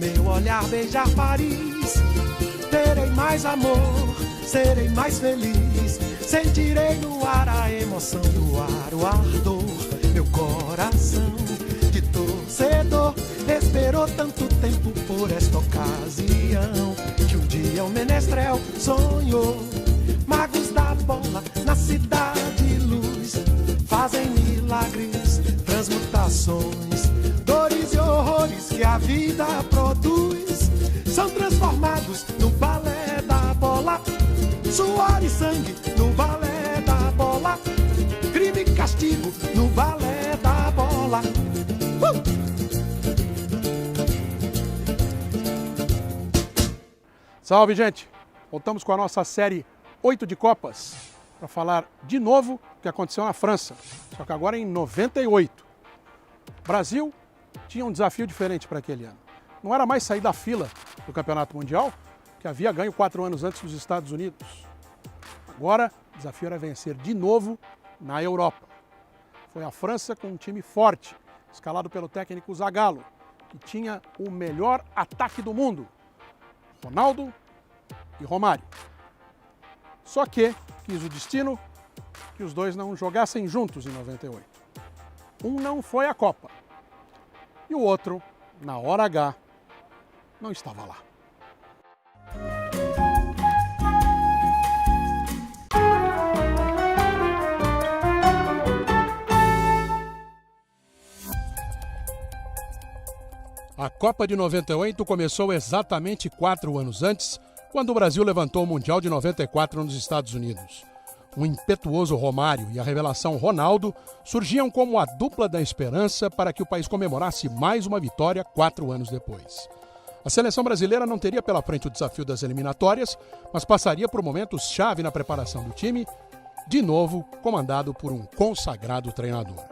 meu olhar beijar Paris. Terei mais amor, serei mais feliz. Sentirei no ar a emoção do ar, o ardor. Meu coração de torcedor esperou tanto tempo por esta ocasião, que um dia o menestrel sonhou. Magos da bola na cidade luz fazem milagres, transmutações, dores e horrores que a vida produz são transformados no balé da bola. Suor e sangue no balé da bola, crime e castigo no balé da bola. Salve, gente! Voltamos com a nossa série 8 de Copas para falar de novo o que aconteceu na França, só que agora em 98. O Brasil tinha um desafio diferente para aquele ano. Não era mais sair da fila do Campeonato Mundial, que havia ganho 4 anos antes dos Estados Unidos. Agora, o desafio era vencer de novo na Europa. Foi a França com um time forte, escalado pelo técnico Zagallo, que tinha o melhor ataque do mundo, Ronaldo e Romário. Só que quis o destino que os dois não jogassem juntos em 98. Um não foi à Copa e o outro, na hora H, não estava lá. A Copa de 98 começou exatamente 4 anos antes, quando o Brasil levantou o Mundial de 94 nos Estados Unidos. O impetuoso Romário e a revelação Ronaldo surgiam como a dupla da esperança para que o país comemorasse mais uma vitória 4 anos depois. A seleção brasileira não teria pela frente o desafio das eliminatórias, mas passaria por momentos-chave na preparação do time, de novo comandado por um consagrado treinador.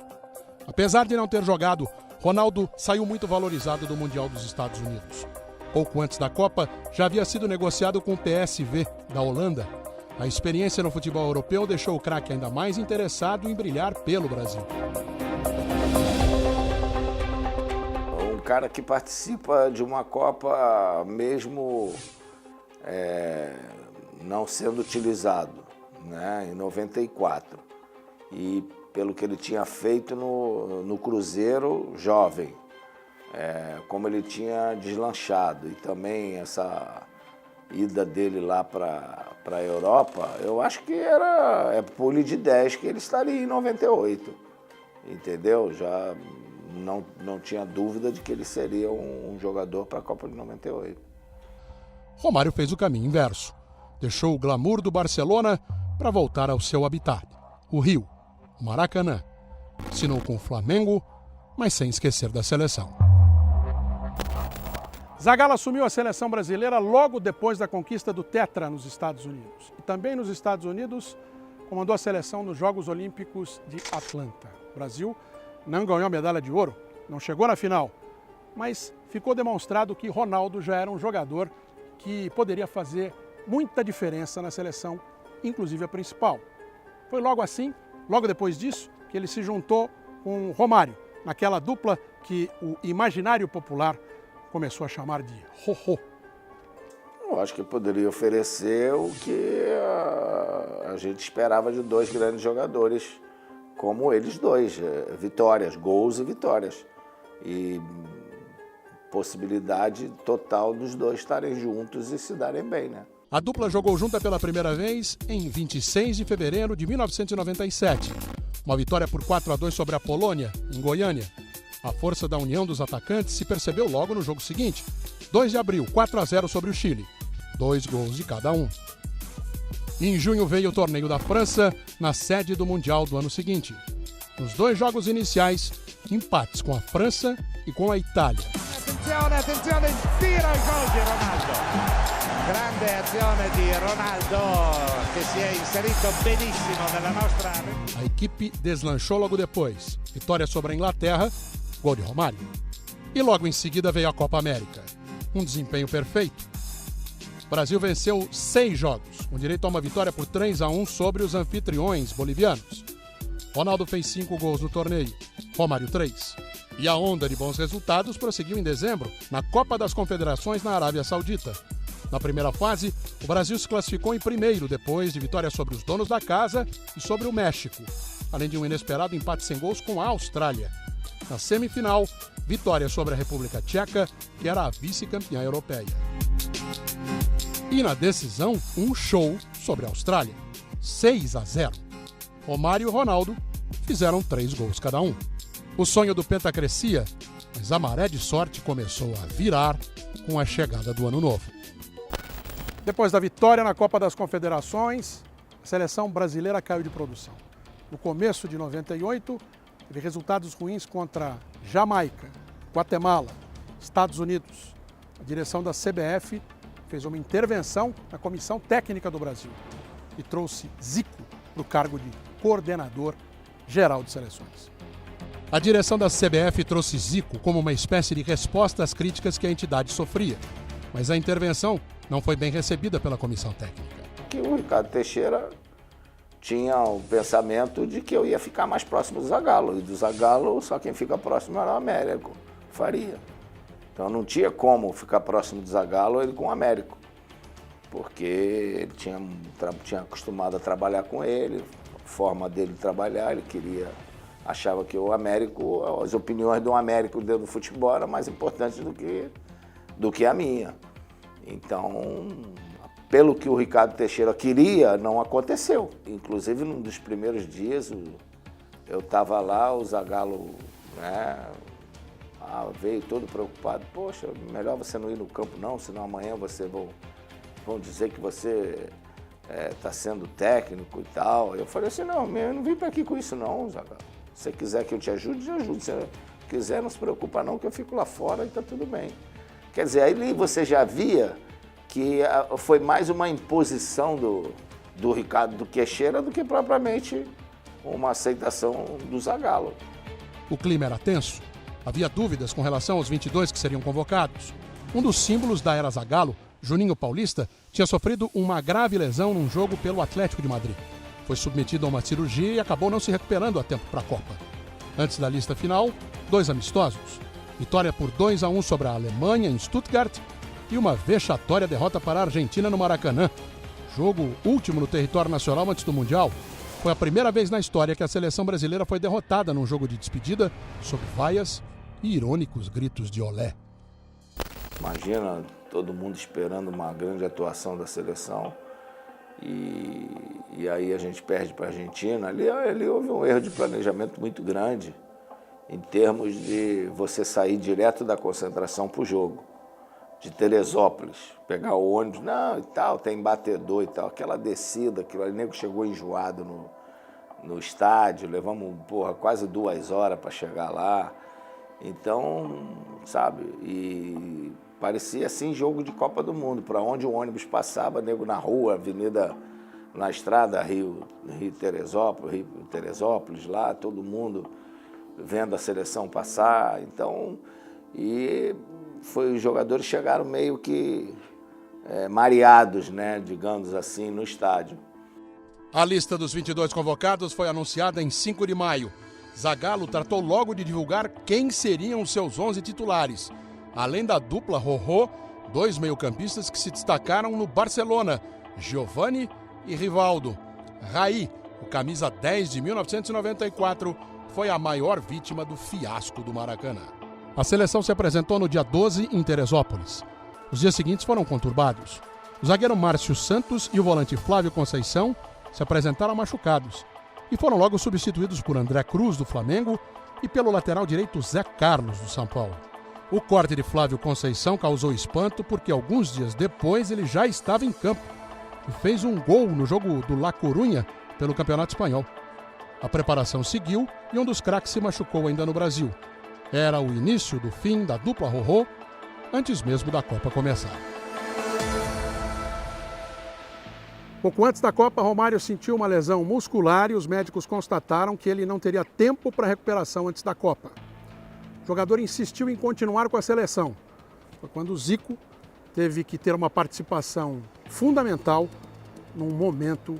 Apesar de não ter jogado, Ronaldo saiu muito valorizado do Mundial dos Estados Unidos. Pouco antes da Copa, já havia sido negociado com o PSV, da Holanda. A experiência no futebol europeu deixou o craque ainda mais interessado em brilhar pelo Brasil. Um cara que participa de uma Copa mesmo não sendo utilizado, né, em 94. E pelo que ele tinha feito no Cruzeiro jovem, como ele tinha deslanchado, e também essa ida dele lá para a Europa, eu acho que era pule de 10 que ele estaria em 98, entendeu? Já não tinha dúvida de que ele seria um jogador para a Copa de 98. Romário fez o caminho inverso. Deixou o glamour do Barcelona para voltar ao seu habitat, o Rio, o Maracanã. Assinou com o Flamengo, mas sem esquecer da seleção. Zagallo assumiu a seleção brasileira logo depois da conquista do Tetra nos Estados Unidos. E também nos Estados Unidos comandou a seleção nos Jogos Olímpicos de Atlanta. O Brasil não ganhou a medalha de ouro, não chegou na final, mas ficou demonstrado que Ronaldo já era um jogador que poderia fazer muita diferença na seleção, inclusive a principal. Foi logo assim, logo depois disso, que ele se juntou com Romário, naquela dupla que o imaginário popular começou a chamar de Rorô. Eu acho que poderia oferecer o que a gente esperava de dois grandes jogadores, como eles dois, vitórias, gols e vitórias. E possibilidade total dos dois estarem juntos e se darem bem, né? A dupla jogou junta pela primeira vez em 26 de fevereiro de 1997. Uma vitória por 4-2 sobre a Polônia, em Goiânia. A força da união dos atacantes se percebeu logo no jogo seguinte. 2 de abril, 4-0 sobre o Chile. 2 gols de cada um. Em junho veio o torneio da França, na sede do Mundial do ano seguinte. Nos 2 jogos iniciais, empates com a França e com a Itália. Attenzione, tira il gol di Ronaldo. Grande azione di Ronaldo, che si è inserito benissimo nella nostra... A equipe deslanchou logo depois. Vitória sobre a Inglaterra, gol de Romário. E logo em seguida veio a Copa América. Um desempenho perfeito. O Brasil venceu 6 jogos, com direito a uma vitória por 3-1 sobre os anfitriões bolivianos. Ronaldo fez 5 gols no torneio, Romário 3. E a onda de bons resultados prosseguiu em dezembro, na Copa das Confederações na Arábia Saudita. Na primeira fase, o Brasil se classificou em primeiro, depois de vitória sobre os donos da casa e sobre o México, além de um inesperado empate sem gols com a Austrália. Na semifinal, vitória sobre a República Tcheca, que era a vice-campeã europeia. E na decisão, um show sobre a Austrália. 6-0. Romário e Ronaldo fizeram 3 gols cada um. O sonho do Penta crescia, mas a maré de sorte começou a virar com a chegada do Ano Novo. Depois da vitória na Copa das Confederações, a seleção brasileira caiu de produção. No começo de 98, teve resultados ruins contra Jamaica, Guatemala, Estados Unidos. A direção da CBF fez uma intervenção na comissão técnica do Brasil e trouxe Zico para o cargo de coordenador geral de seleções. A direção da CBF trouxe Zico como uma espécie de resposta às críticas que a entidade sofria, mas a intervenção não foi bem recebida pela comissão técnica. Que o Ricardo Teixeira tinha o pensamento de que eu ia ficar mais próximo do Zagallo, e do Zagallo só quem fica próximo era o Américo, Faria. Então não tinha como ficar próximo do Zagallo ele com o Américo, porque ele tinha acostumado a trabalhar com ele, a forma dele trabalhar, ele achava que o Américo, as opiniões do Américo dentro do futebol eram mais importantes do que a minha. Então, pelo que o Ricardo Teixeira queria, não aconteceu. Inclusive, num dos primeiros dias, eu estava lá, o Zagallo, veio todo preocupado. Poxa, melhor você não ir no campo não, senão amanhã vão dizer que você está sendo técnico e tal. Eu falei assim, não, eu não vim para aqui com isso não, Zagallo. Se você quiser que eu te ajude, eu ajudo. Se quiser, não se preocupa não, que eu fico lá fora e está tudo bem. Quer dizer, aí você já via que foi mais uma imposição do Ricardo Teixeira do que propriamente uma aceitação do Zagallo. O clima era tenso. Havia dúvidas com relação aos 22 que seriam convocados. Um dos símbolos da era Zagallo, Juninho Paulista, tinha sofrido uma grave lesão num jogo pelo Atlético de Madrid. Foi submetido a uma cirurgia e acabou não se recuperando a tempo para a Copa. Antes da lista final, 2 amistosos. Vitória por 2-1 sobre a Alemanha em Stuttgart e uma vexatória derrota para a Argentina no Maracanã. Jogo último no território nacional antes do Mundial. Foi a primeira vez na história que a seleção brasileira foi derrotada num jogo de despedida sob vaias e irônicos gritos de olé. Imagina todo mundo esperando uma grande atuação da seleção e aí a gente perde para a Argentina. Ali houve um erro de planejamento muito grande em termos de você sair direto da concentração para o jogo. De Teresópolis, pegar o ônibus, não, e tal, tem batedor e tal, aquela descida, aquilo ali, o nego chegou enjoado no estádio, levamos, quase 2 horas para chegar lá. Então, sabe, e parecia assim jogo de Copa do Mundo, para onde o ônibus passava, nego na rua, avenida, na estrada, Rio Teresópolis, lá, todo mundo vendo a seleção passar, então, os jogadores chegaram meio que mareados, digamos assim, no estádio. A lista dos 22 convocados foi anunciada em 5 de maio. Zagallo tratou logo de divulgar quem seriam os seus 11 titulares. Além da dupla Rorró, 2 meio-campistas que se destacaram no Barcelona, Giovani e Rivaldo. Raí, o camisa 10 de 1994, foi a maior vítima do fiasco do Maracanã. A seleção se apresentou no dia 12 em Teresópolis. Os dias seguintes foram conturbados. O zagueiro Márcio Santos e o volante Flávio Conceição se apresentaram machucados e foram logo substituídos por André Cruz, do Flamengo, e pelo lateral direito Zé Carlos, do São Paulo. O corte de Flávio Conceição causou espanto porque alguns dias depois ele já estava em campo e fez um gol no jogo do La Coruña pelo Campeonato Espanhol. A preparação seguiu e um dos craques se machucou ainda no Brasil. Era o início do fim da dupla Rorró, antes mesmo da Copa começar. Pouco antes da Copa, Romário sentiu uma lesão muscular e os médicos constataram que ele não teria tempo para recuperação antes da Copa. O jogador insistiu em continuar com a seleção. Foi quando o Zico teve que ter uma participação fundamental num momento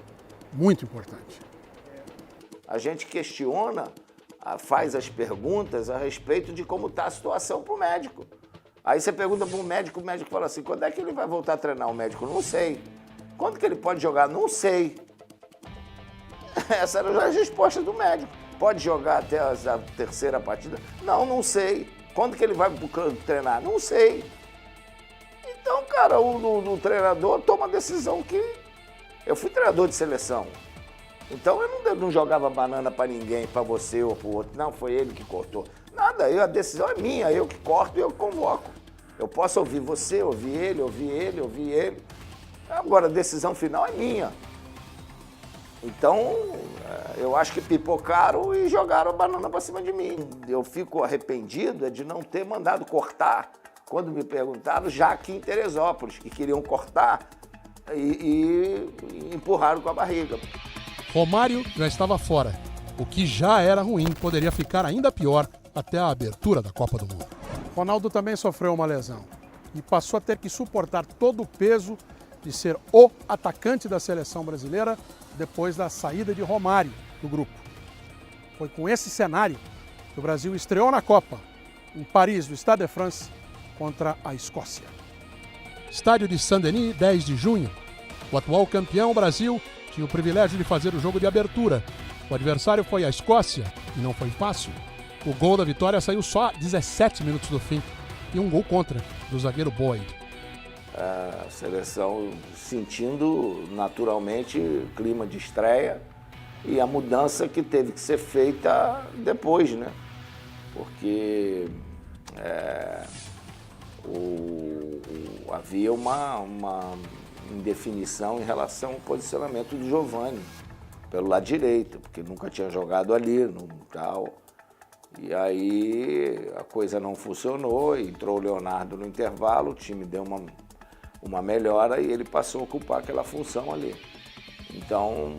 muito importante. A gente questiona faz as perguntas a respeito de como está a situação para o médico. Aí você pergunta para o médico fala assim, quando é que ele vai voltar a treinar? O médico, não sei. Quando que ele pode jogar? Não sei. Essa era a resposta do médico. Pode jogar até a terceira partida? Não sei. Quando que ele vai treinar? Não sei. Então, cara, o treinador toma a decisão que... Eu fui treinador de seleção. Então eu não jogava banana para ninguém, para você ou para o outro. Não, foi ele que cortou. Nada, a decisão é minha, eu que corto e eu convoco. Eu posso ouvir você, ouvir ele. Agora, a decisão final é minha. Então, eu acho que pipocaram e jogaram a banana para cima de mim. Eu fico arrependido de não ter mandado cortar, quando me perguntaram, já aqui em Teresópolis, que queriam cortar e empurraram com a barriga. Romário já estava fora. O que já era ruim poderia ficar ainda pior até a abertura da Copa do Mundo. Ronaldo também sofreu uma lesão e passou a ter que suportar todo o peso de ser o atacante da seleção brasileira depois da saída de Romário do grupo. Foi com esse cenário que o Brasil estreou na Copa, em Paris, no Stade de France, contra a Escócia. Estádio de Saint-Denis, 10 de junho. O atual campeão Brasil tinha o privilégio de fazer o jogo de abertura. O adversário foi a Escócia e não foi fácil. O gol da vitória saiu só a 17 minutos do fim e um gol contra do zagueiro Boyd. A seleção sentindo naturalmente o clima de estreia e a mudança que teve que ser feita depois, né? Porque havia uma indefinição em relação ao posicionamento do Giovani pelo lado direito, porque nunca tinha jogado ali, tal. E aí a coisa não funcionou, entrou o Leonardo no intervalo, o time deu uma melhora e ele passou a ocupar aquela função ali. Então,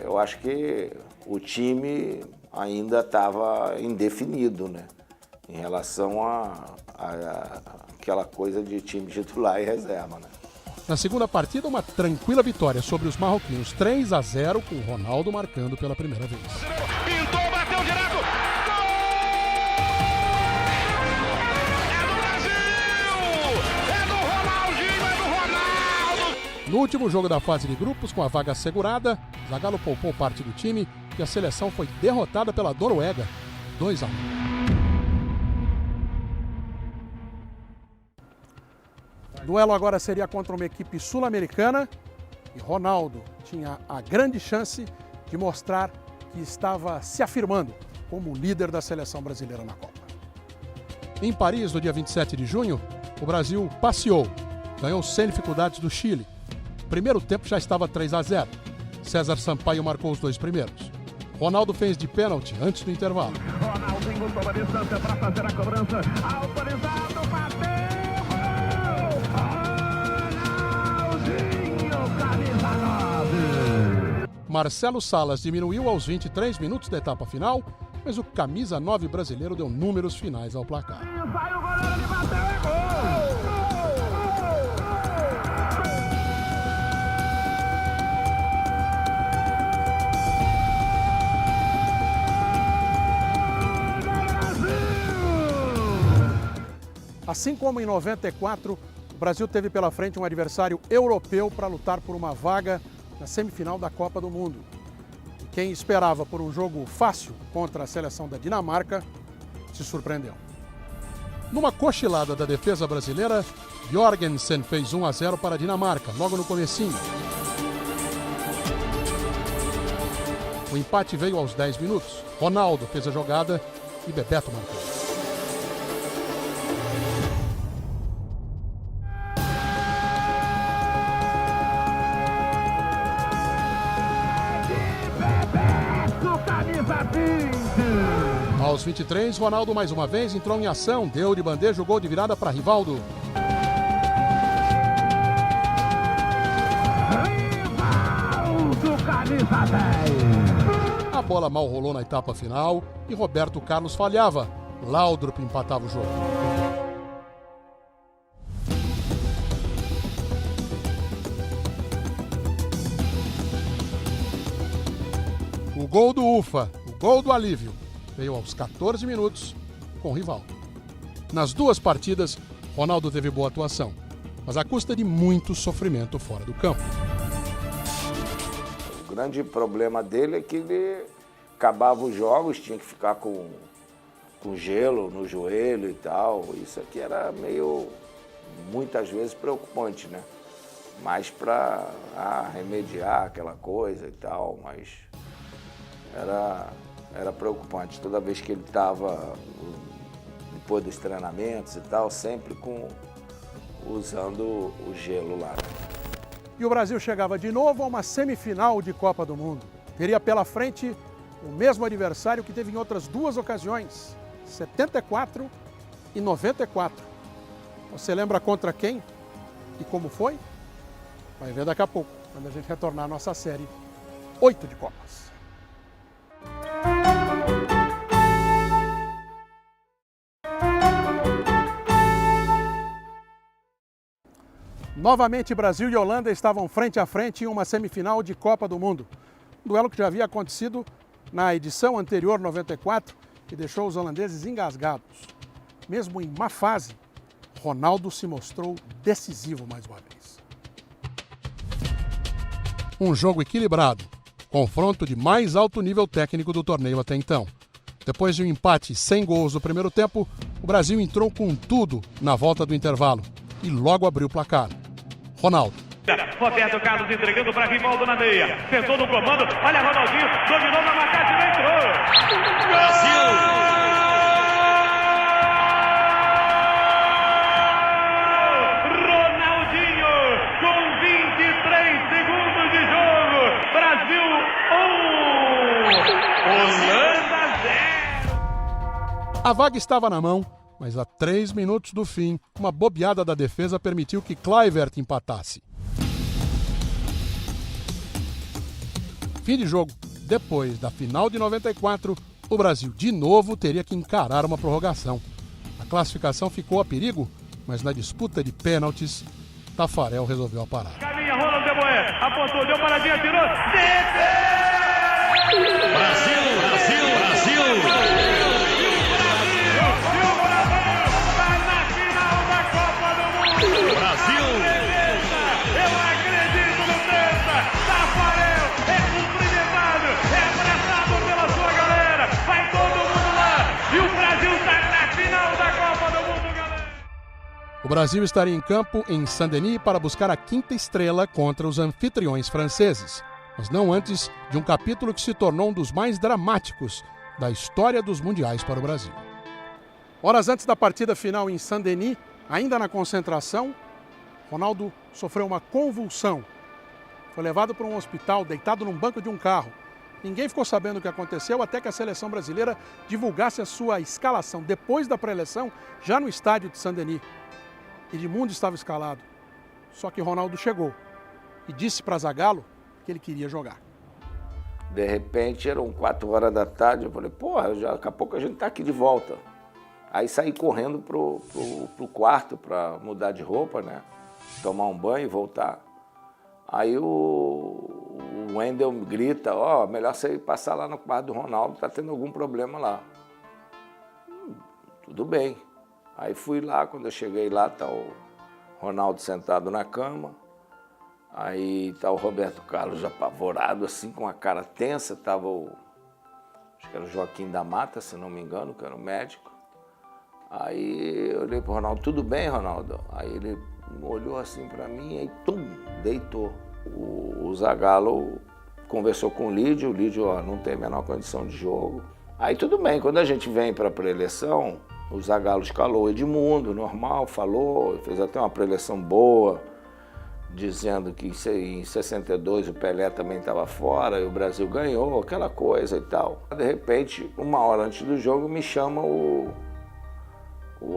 eu acho que o time ainda estava indefinido, né? Em relação a aquela coisa de time titular e reserva, né? Na segunda partida, uma tranquila vitória sobre os marroquinos, 3-0, com o Ronaldo marcando pela primeira vez. Pintou, bateu direto! Gol! É do Brasil! É do Ronaldinho, é do Ronaldo! No último jogo da fase de grupos, com a vaga assegurada, Zagallo poupou parte do time e a seleção foi derrotada pela Noruega, 2-1. O duelo agora seria contra uma equipe sul-americana e Ronaldo tinha a grande chance de mostrar que estava se afirmando como líder da seleção brasileira na Copa. Em Paris, no dia 27 de junho, o Brasil passeou, ganhou sem dificuldades do Chile. O primeiro tempo já estava 3-0. César Sampaio marcou os 2 primeiros. Ronaldo fez de pênalti antes do intervalo. Ronaldinho toma distância para fazer a cobrança. Autorizado, bateu! Marcelo Salas diminuiu aos 23 minutos da etapa final, mas o camisa 9 brasileiro deu números finais ao placar. Vai o goleiro, ele bateu, é gol! Assim como em 94, o Brasil teve pela frente um adversário europeu para lutar por uma vaga na semifinal da Copa do Mundo. E quem esperava por um jogo fácil contra a seleção da Dinamarca se surpreendeu. Numa cochilada da defesa brasileira, Jorgensen fez 1-0 para a Dinamarca, logo no comecinho. O empate veio aos 10 minutos. Ronaldo fez a jogada e Bebeto marcou. Aos 23, Ronaldo mais uma vez entrou em ação, deu de bandeja o gol de virada para Rivaldo. Rivaldo, camisa 10. A bola mal rolou na etapa final e Roberto Carlos falhava. Laudrup empatava o jogo. O gol do Ufa, o gol do alívio. veio aos 14 minutos com o Rivaldo. Nas duas partidas, Ronaldo teve boa atuação, mas à custa de muito sofrimento fora do campo. O grande problema dele é que ele acabava os jogos, tinha que ficar com gelo no joelho e tal. Isso aqui era meio, muitas vezes, preocupante, né? Mais para remediar aquela coisa e tal, mas era preocupante. Toda vez que ele estava, depois dos treinamentos e tal, sempre usando o gelo lá. E o Brasil chegava de novo a uma semifinal de Copa do Mundo. Teria pela frente o mesmo adversário que teve em outras duas ocasiões, 74 e 94. Você lembra contra quem e como foi? Vai ver daqui a pouco, quando a gente retornar à nossa série 8 de Copas. Novamente, Brasil e Holanda estavam frente a frente em uma semifinal de Copa do Mundo. Um duelo que já havia acontecido na edição anterior, 94, que deixou os holandeses engasgados. Mesmo em má fase, Ronaldo se mostrou decisivo mais uma vez. Um jogo equilibrado, confronto de mais alto nível técnico do torneio até então. Depois de um empate sem gols no primeiro tempo, o Brasil entrou com tudo na volta do intervalo e logo abriu o placar. Ronaldo. Roberto Carlos entregando para Rivaldo na meia. Tentou no comando. Olha Ronaldinho. Dominou na marcação. Entrou. Brasil! Ronaldinho com 23 segundos de jogo. Brasil 1. Holanda 0. A vaga estava na mão, mas a 3 minutos do fim, uma bobeada da defesa permitiu que Kluivert empatasse. Fim de jogo. Depois da final de 94, o Brasil de novo teria que encarar uma prorrogação. A classificação ficou a perigo, mas na disputa de pênaltis, Tafarel resolveu a parada. Caminha, Ronald de Boer. Apontou, deu paradinha, tirou. Brasil, Brasil, Brasil. O Brasil estaria em campo em Saint-Denis para buscar a quinta estrela contra os anfitriões franceses, mas não antes de um capítulo que se tornou um dos mais dramáticos da história dos mundiais para o Brasil. Horas antes da partida final em Saint-Denis, ainda na concentração, Ronaldo sofreu uma convulsão. Foi levado para um hospital, deitado num banco de um carro. Ninguém ficou sabendo o que aconteceu até que a seleção brasileira divulgasse a sua escalação depois da pré-eleição, já no estádio de Saint-Denis. Edmundo estava escalado, só que Ronaldo chegou e disse para Zagallo que ele queria jogar. De repente, eram 4 horas da tarde, eu falei, porra, daqui a pouco a gente tá aqui de volta. Aí saí correndo pro quarto para mudar de roupa, né? Tomar um banho e voltar. Aí o Wendel me grita, melhor você ir passar lá no quarto do Ronaldo, tá tendo algum problema lá. Tudo bem. Aí fui lá, quando eu cheguei lá, tá o Ronaldo sentado na cama, aí tá o Roberto Carlos apavorado, assim, com a cara tensa, tava acho que era o Joaquim da Mata, se não me engano, que era o médico. Aí eu olhei pro Ronaldo, tudo bem, Ronaldo? Aí ele olhou assim pra mim, aí deitou. O Zagallo conversou com o Lídio, não tem a menor condição de jogo. Aí tudo bem, quando a gente vem pra pré-eleição, o Zagallo escalou o Edmundo, normal, falou, fez até uma pré-eleição boa, dizendo que em 62 o Pelé também estava fora e o Brasil ganhou, aquela coisa e tal. De repente, 1 hora antes do jogo, me chama o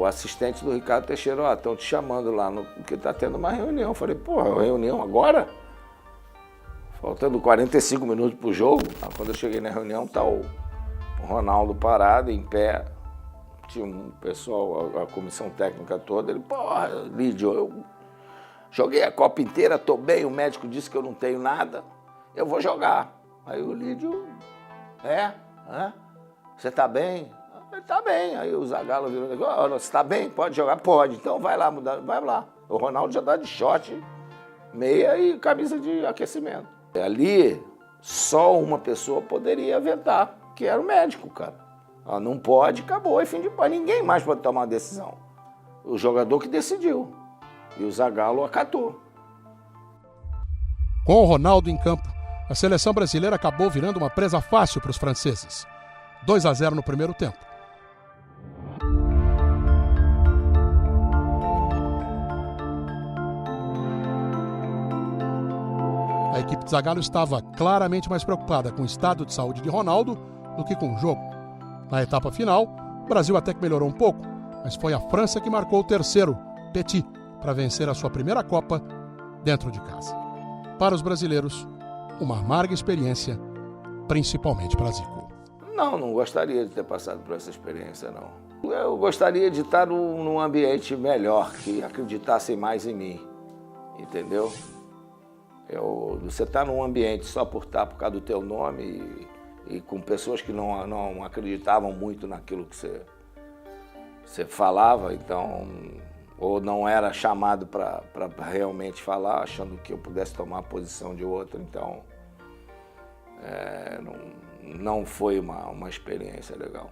assistente do Ricardo Teixeira, estão te chamando lá, porque está tendo uma reunião. Eu falei, porra, reunião agora? Faltando 45 minutos para o jogo. Quando eu cheguei na reunião, tá o Ronaldo parado, em pé. Tinha um pessoal, a comissão técnica toda, ele, porra, Lídio, eu joguei a Copa inteira, tô bem, o médico disse que eu não tenho nada, eu vou jogar. Aí o Lídio, Você tá bem? Ele tá bem. Aí o Zagallo virou, você tá bem? Pode jogar? Pode. Então vai lá, vai lá. O Ronaldo já tá de short, meia e camisa de aquecimento. Ali, só uma pessoa poderia vetar, que era o médico, cara. Não pode, acabou, é fim de paz. Ninguém mais pode tomar uma decisão. O jogador que decidiu. E o Zagallo acatou. Com o Ronaldo em campo, a seleção brasileira acabou virando uma presa fácil para os franceses. 2-0 no primeiro tempo. A equipe de Zagallo estava claramente mais preocupada com o estado de saúde de Ronaldo do que com o jogo. Na etapa final, o Brasil até que melhorou um pouco, mas foi a França que marcou o terceiro, Petit, para vencer a sua primeira Copa dentro de casa. Para os brasileiros, uma amarga experiência, principalmente para Zico. Não gostaria de ter passado por essa experiência, não. Eu gostaria de estar num ambiente melhor, que acreditassem mais em mim, entendeu? Você está num ambiente só por estar por causa do teu nome e com pessoas que não acreditavam muito naquilo que você falava, então, ou não era chamado para realmente falar, achando que eu pudesse tomar a posição de outro, então não foi uma experiência legal.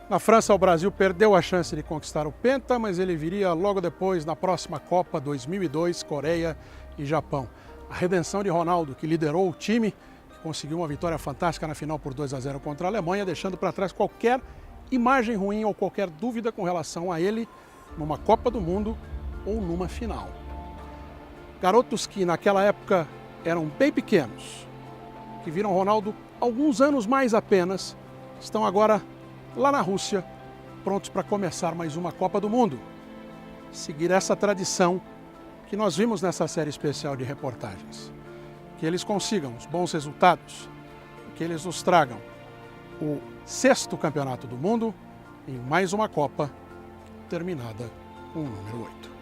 Na França, o Brasil perdeu a chance de conquistar o Penta, mas ele viria logo depois na próxima Copa 2002, Coreia e Japão. A redenção de Ronaldo, que liderou o time, que conseguiu uma vitória fantástica na final por 2-0 contra a Alemanha, deixando para trás qualquer imagem ruim ou qualquer dúvida com relação a ele numa Copa do Mundo ou numa final. Garotos que naquela época eram bem pequenos, que viram Ronaldo alguns anos mais apenas, estão agora lá na Rússia, prontos para começar mais uma Copa do Mundo. Seguir essa tradição que nós vimos nessa série especial de reportagens. Que eles consigam os bons resultados, que eles nos tragam o 6º Campeonato do Mundo em mais uma Copa terminada com o número 8.